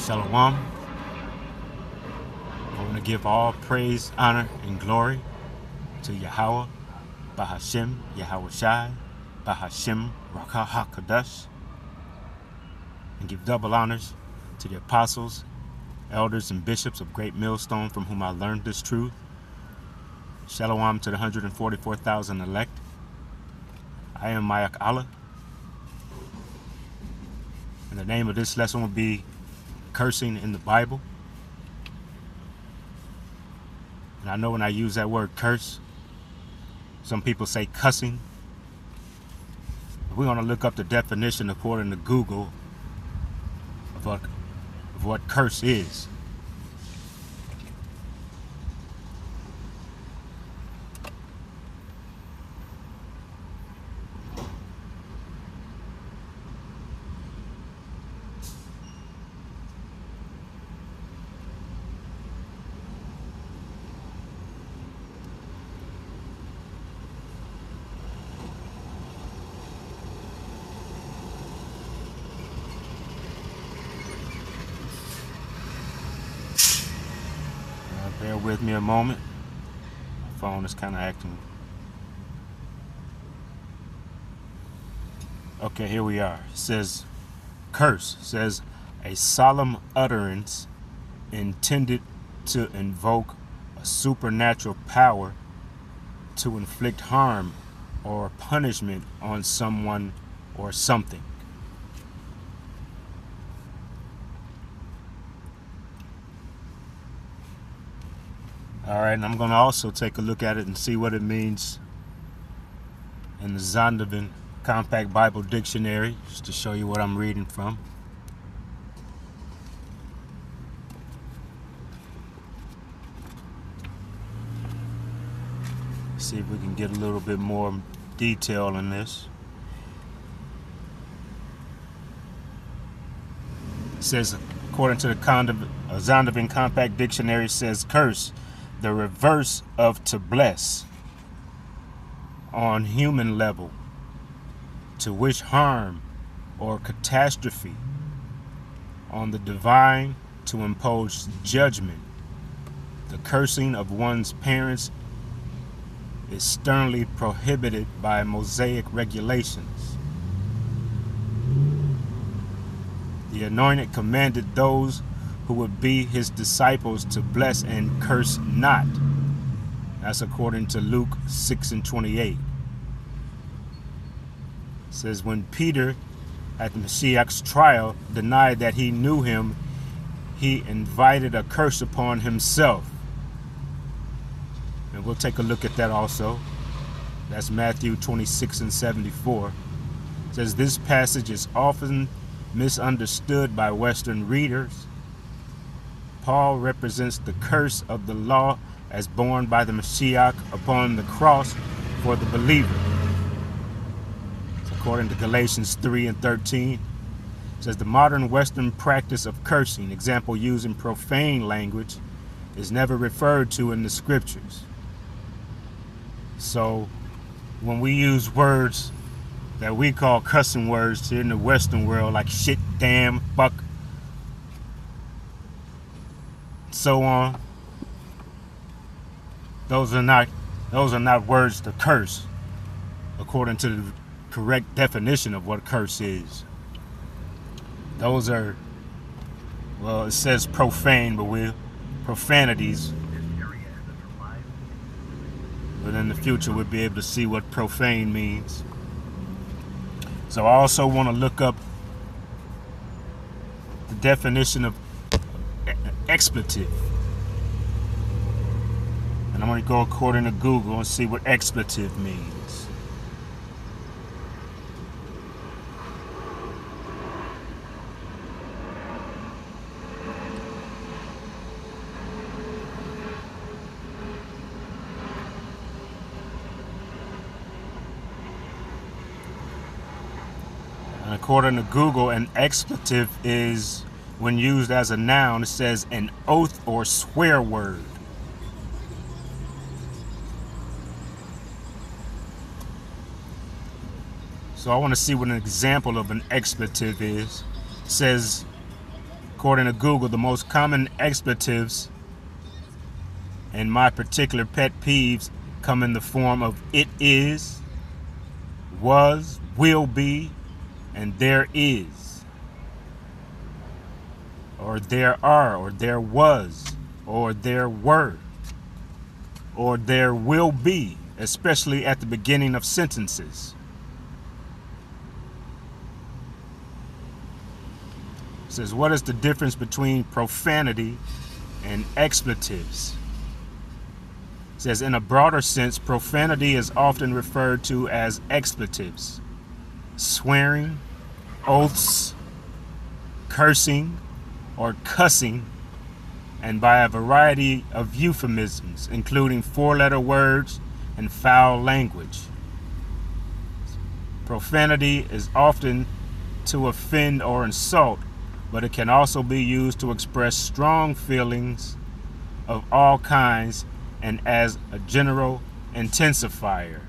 Shalom. I want to give all praise, honor, and glory to Yahweh, Bahashem, Yahweh Shai, Bahashem, Rakah HaKadosh, and give double honors to the apostles, elders, and bishops of Great Millstone from whom I learned this truth. Shalom to the 144,000 elect. I am Mayak Allah. And the name of this lesson will be Cursing in the Bible. And I know when I use that word curse, some people say cussing. We're going to look up the definition according to Google of what curse is. Bear with me a moment. My phone is kind of acting. Okay, here we are. It says, curse. It says, a solemn utterance intended to invoke a supernatural power to inflict harm or punishment on someone or something. All right, and I'm going to also take a look at it and see what it means in the Zondervan Compact Bible Dictionary, just to show you what I'm reading from. See if we can get a little bit more detail in this. It says, according to the Zondervan Compact Dictionary, it says curse, the reverse of to bless on human level, to wish harm or catastrophe on the divine, to impose judgment. The cursing of one's parents is sternly prohibited by Mosaic regulations. The Anointed commanded those who would be his disciples to bless and curse not. That's according to Luke 6:28. It says, when Peter at the Mashiach's trial denied that he knew him, he invited a curse upon himself. And we'll take a look at that also. That's Matthew 26:74. It says, this passage is often misunderstood by Western readers. Paul represents the curse of the law as borne by the Mashiach upon the cross for the believer. According to Galatians 3:13, it says the modern Western practice of cursing, example using profane language, is never referred to in the scriptures. So when we use words that we call cussing words here in the Western world, like shit, damn, fuck, so on, those are not words to curse according to the correct definition of what curse is. Those are, well, it says profane, but profanities. But in the future we'll be able to see what profane means. So I also want to look up the definition of expletive. And I'm going to go according to Google and see what expletive means. And according to Google, an expletive is, when used as a noun, it says an oath or swear word. So I want to see what an example of an expletive is. It says According to Google, the most common expletives and my particular pet peeves come in the form of it is, was, will be, and there is, or there are, or there was, or there were, or there will be, especially at the beginning of sentences. It says, what is the difference between profanity and expletives? It says, in a broader sense, profanity is often referred to as expletives, swearing, oaths, cursing, or cussing, and by a variety of euphemisms, including four-letter words and foul language. Profanity is often to offend or insult, but it can also be used to express strong feelings of all kinds and as a general intensifier.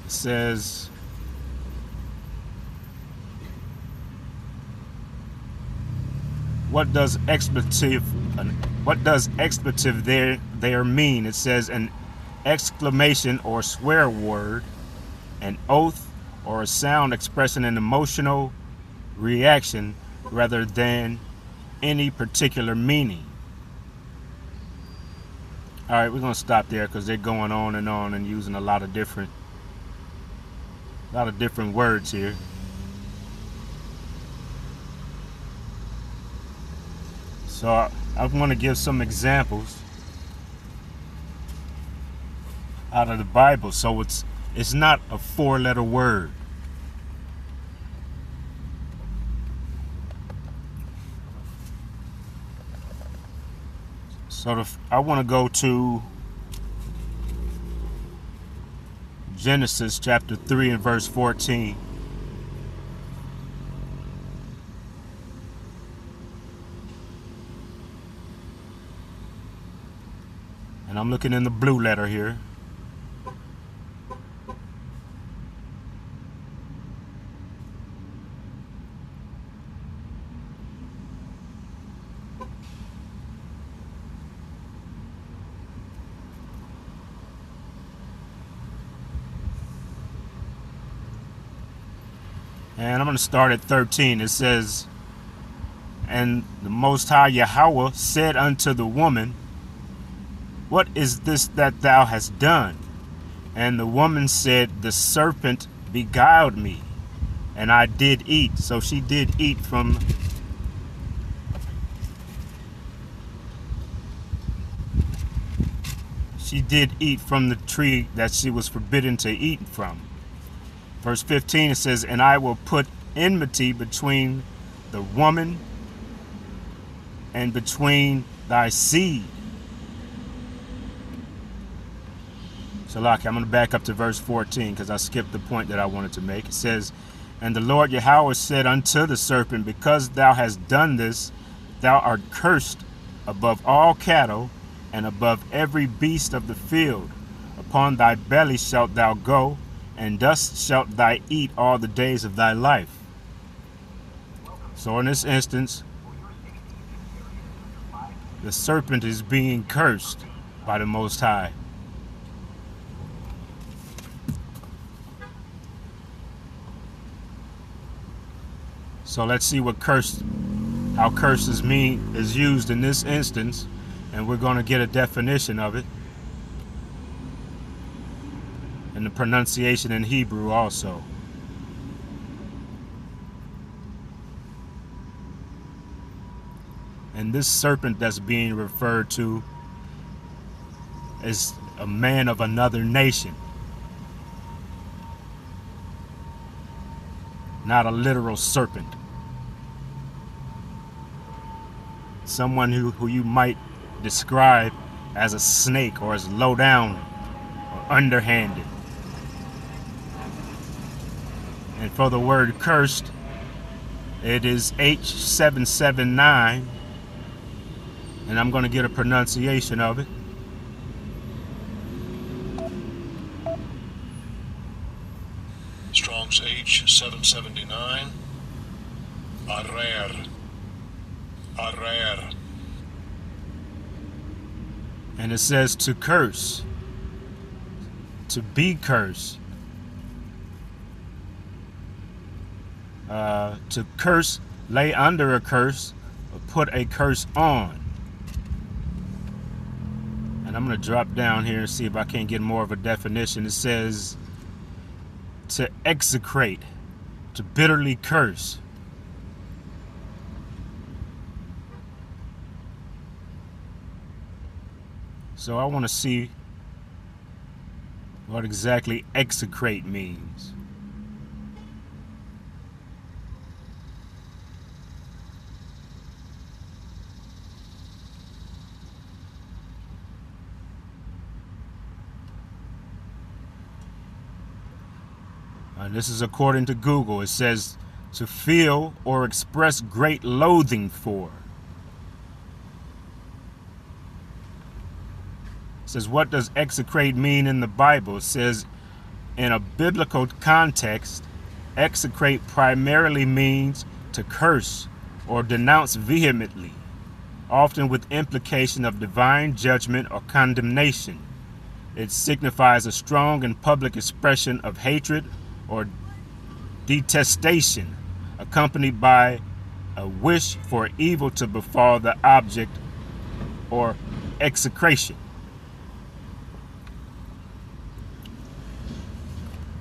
It says, what does expletive there mean? It says an exclamation or swear word, an oath, or a sound expressing an emotional reaction rather than any particular meaning. All right, we're going to stop there because they're going on and using a lot of different words here. So I want to give some examples out of the Bible. So it's not a four-letter word. So I want to go to Genesis chapter 3 and verse 14. And I'm looking in the blue letter here. And I'm going to start at 13. It says, and the Most High Yahweh said unto the woman, what is this that thou hast done? And the woman said, the serpent beguiled me, and I did eat. So she did eat from the tree that she was forbidden to eat from. Verse 15, it says, and I will put enmity between the woman and between thy seed. So, Lockie, I'm going to back up to verse 14 because I skipped the point that I wanted to make. It says, and the Lord Yahweh said unto the serpent, because thou hast done this, thou art cursed above all cattle and above every beast of the field. Upon thy belly shalt thou go, and dust shalt thou eat all the days of thy life. So in this instance, the serpent is being cursed by the Most High. So let's see how curse is used in this instance, and we're going to get a definition of it. And the pronunciation in Hebrew also. And this serpent that's being referred to is a man of another nation. Not a literal serpent. Someone who you might describe as a snake or as low down or underhanded. And for the word cursed, it is H779. And I'm going to get a pronunciation of it. Strong's H779. Arer. Arer. And it says to curse, to be cursed, to curse, lay under a curse, or put a curse on. And I'm going to drop down here and see if I can't get more of a definition. It says to execrate, to bitterly curse. So I want to see what exactly execrate means. And this is according to Google. It says to feel or express great loathing for. It says, what does execrate mean in the Bible? It says, in a biblical context, execrate primarily means to curse or denounce vehemently, often with implication of divine judgment or condemnation. It signifies a strong and public expression of hatred or detestation, accompanied by a wish for evil to befall the object or execration.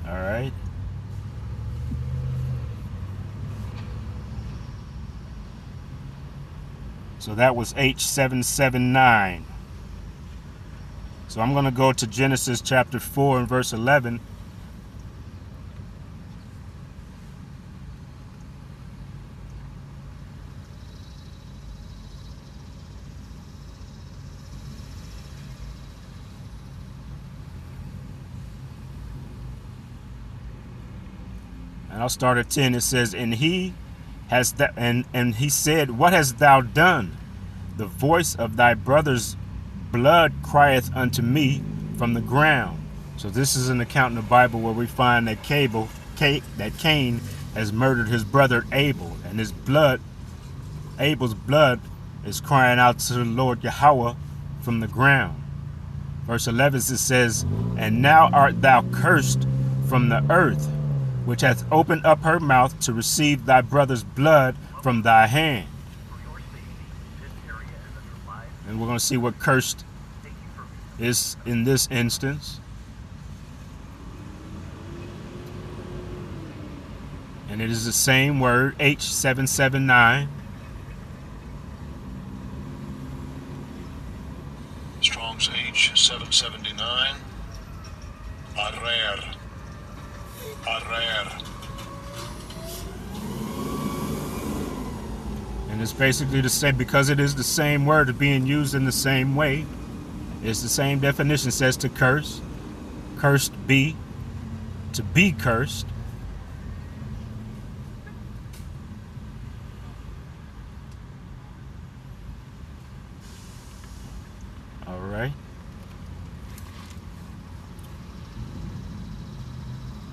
All right. So that was H779. So I'm going to go to Genesis chapter 4 and verse 11. And I'll start at 10. It says, and he has that, and he said, what hast thou done? The voice of thy brother's blood crieth unto me from the ground. So this is an account in the Bible where we find that Cain has murdered his brother Abel, and Abel's blood is crying out to the Lord Yahweh from the ground. Verse 11 it says, and now art thou cursed from the earth, which hath opened up her mouth to receive thy brother's blood from thy hand. And we're going to see what cursed is in this instance. And it is the same word, H779. Strong's H779. Arer. Arer. And it's basically the same, because it is the same word being used in the same way. It's the same definition. It says to curse, cursed be, to be cursed. All right.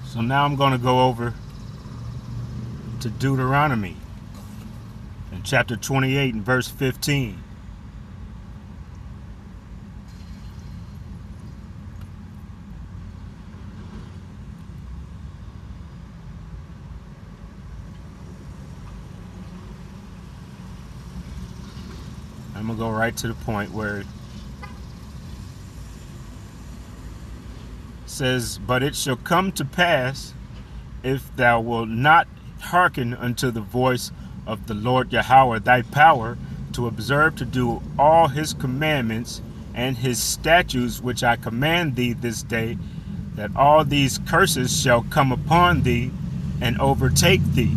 So now I'm going to go over to Deuteronomy in chapter 28 and verse 15. I'm going to go right to the point where it says, but it shall come to pass, if thou wilt not hearken unto the voice of the Lord Yahweh thy power, to observe to do all his commandments and his statutes which I command thee this day, that all these curses shall come upon thee and overtake thee.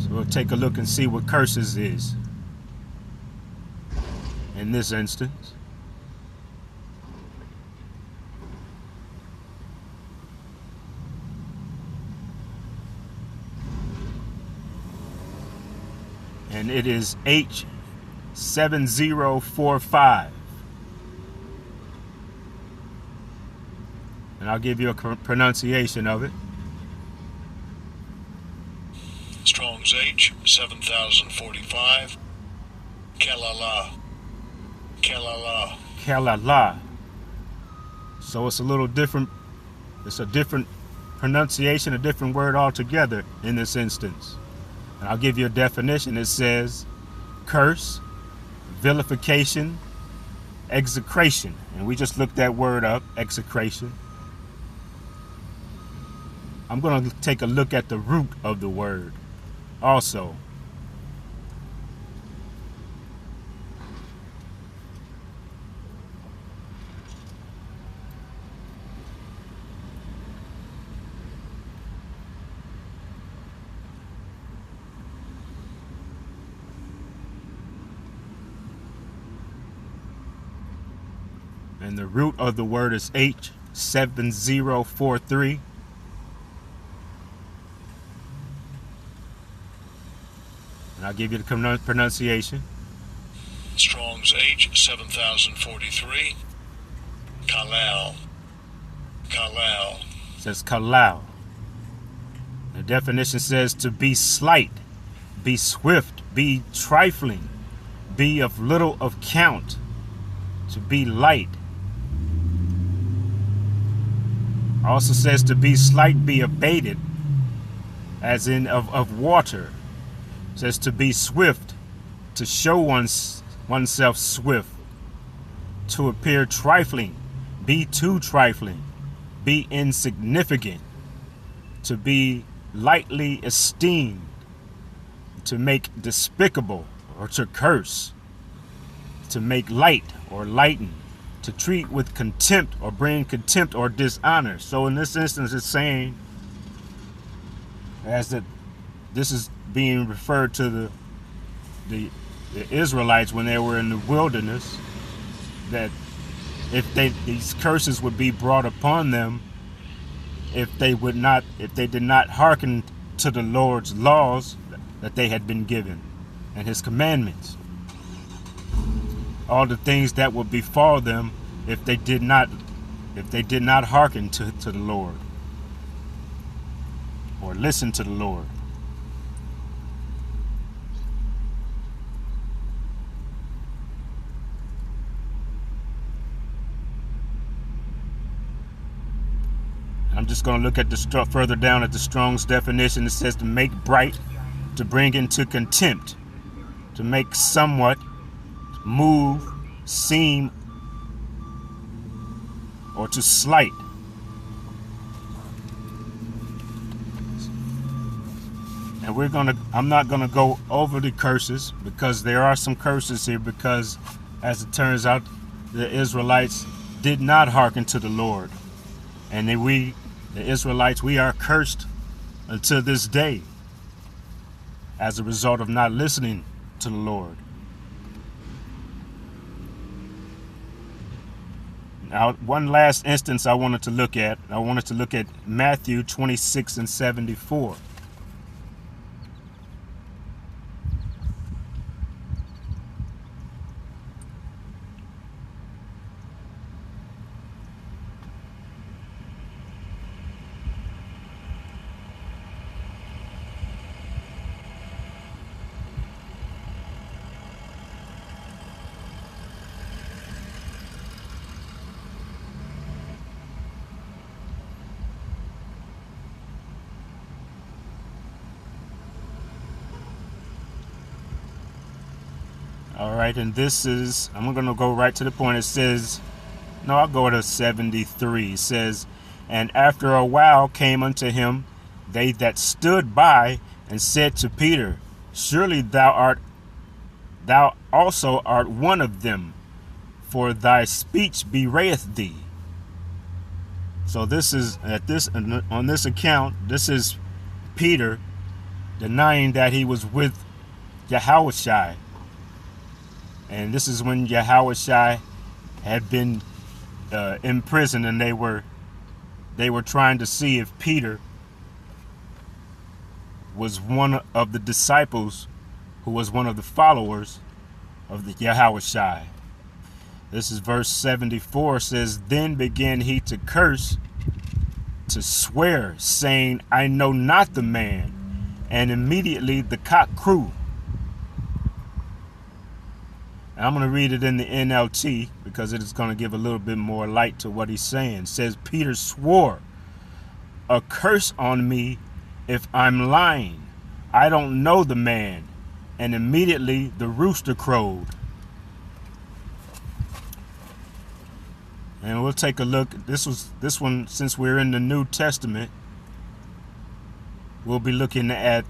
So we'll take a look and see what curses is in this instance. and it is H7045. And I'll give you a pronunciation of it. Strong's H 7045. Kelala. Kelala. Kelala. So it's a little different. It's a different pronunciation, a different word altogether in this instance. And I'll give you a definition. It says curse, vilification, execration. And we just looked that word up, execration. I'm going to take a look at the root of the word also. And the root of the word is H7043. And I'll give you the pronunciation. Strong's H 7043. Kalal. Kalal. It says kalal. The definition says to be slight, be swift, be trifling, be of little account, to be light. Also says to be slight, be abated, as in of water. It says to be swift, to show oneself swift, to appear trifling, be too trifling, be insignificant, to be lightly esteemed, to make despicable or to curse, to make light or lighten, to treat with contempt or bring contempt or dishonor. So in this instance, it's saying as that this is being referred to the Israelites when they were in the wilderness, that if these curses would be brought upon them if they did not hearken to the Lord's laws that they had been given and his commandments. All the things that would befall them if they did not hearken to the Lord or listen to the Lord. I'm just going to look at the further down at the Strong's definition. It says to make bright, to bring into contempt, to make somewhat, move, seem, or to slight. And I'm not gonna go over the curses because there are some curses here, because as it turns out, the Israelites did not hearken to the Lord. And then the Israelites, we are cursed until this day as a result of not listening to the Lord. Now, one last instance I wanted to look at. I wanted to look at Matthew 26:74. All right, and this is, I'm going to go right to the point. It says, no, I'll go to 73. It says, and after a while came unto him they that stood by and said to Peter, surely thou also art one of them, for thy speech bewrayeth thee. So this is, on this account, this is Peter denying that he was with Yahushua. And this is when Yahushua had been in prison, and they were trying to see if Peter was one of the disciples who was one of the followers of the Yahweh Shai. This is verse 74, says, Then began he to curse, to swear, saying, I know not the man. And immediately the cock crew. And I'm going to read it in the NLT because it is going to give a little bit more light to what he's saying. It says, Peter swore, a curse on me if I'm lying. I don't know the man. And immediately the rooster crowed. And we'll take a look. This one, since we're in the New Testament, we'll be looking at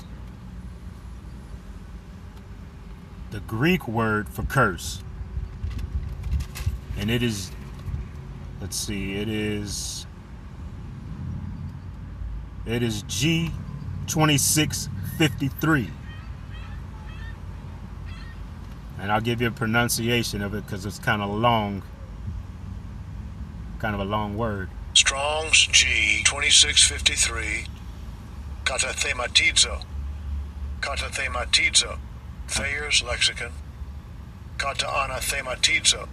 the Greek word for curse. And it is, let's see, it is G2653. And I'll give you a pronunciation of it because it's kind of a long word. Strong's G2653. Katathematizo. Katathematizo. Thayer's Lexicon. Kataanathematizo.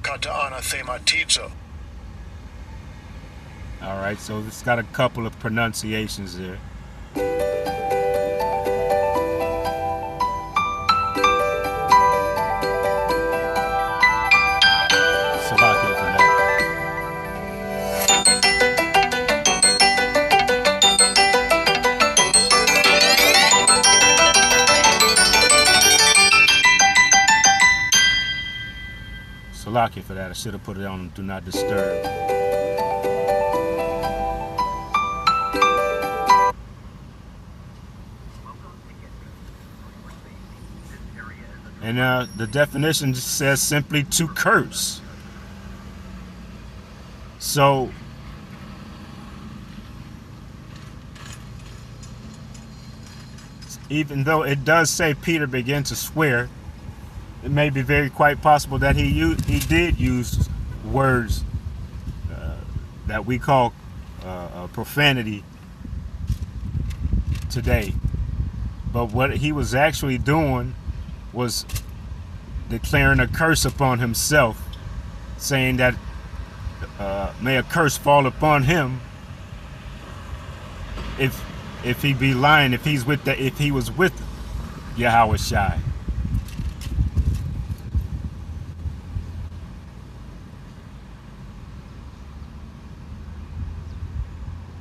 Kataanathematizo. All right, so it's got a couple of pronunciations there. Salakia for that. Salakia for that. I should have put it on Do Not Disturb. And the definition just says simply to curse. So even though it does say Peter began to swear, it may be very quite possible that he did use words that we call profanity today. But what he was actually doing was declaring a curse upon himself, saying that may a curse fall upon him if he be lying, if he was with Yahweh Shai.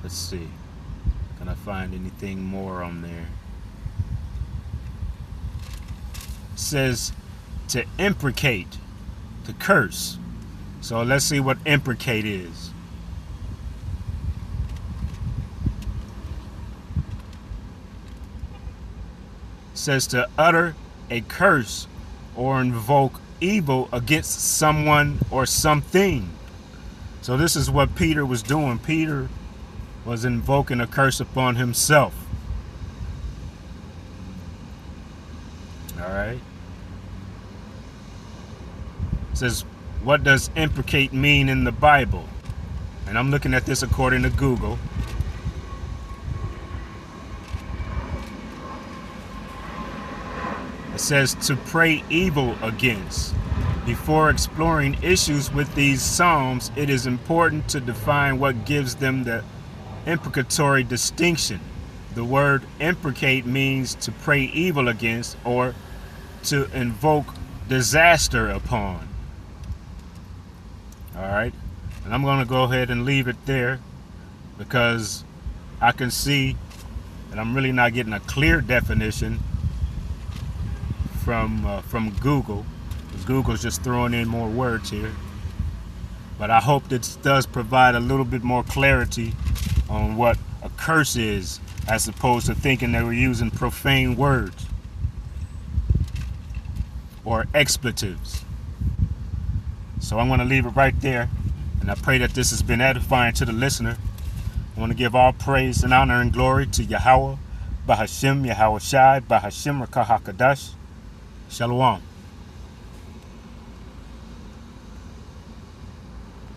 Let's see. Can I find anything more on there? It says to imprecate, to curse. So let's see what imprecate is. It says to utter a curse or invoke evil against someone or something. So this is what Peter was doing. Peter was invoking a curse upon himself. All right. It says, what does imprecate mean in the Bible? And I'm looking at this according to Google. It says to pray evil against. Before exploring issues with these psalms, it is important to define what gives them the imprecatory distinction. The word imprecate means to pray evil against or to invoke disaster upon. All right, and I'm going to go ahead and leave it there because I can see that I'm really not getting a clear definition from Google, because Google's just throwing in more words here. But I hope this does provide a little bit more clarity on what a curse is, as opposed to thinking they were using profane words or expletives. So I'm going to leave it right there, and I pray that this has been edifying to the listener. I want to give all praise and honor and glory to Yahweh, Bahashim, Yahweh Shai, Bahashim Rakah HaKadosh. Shalom.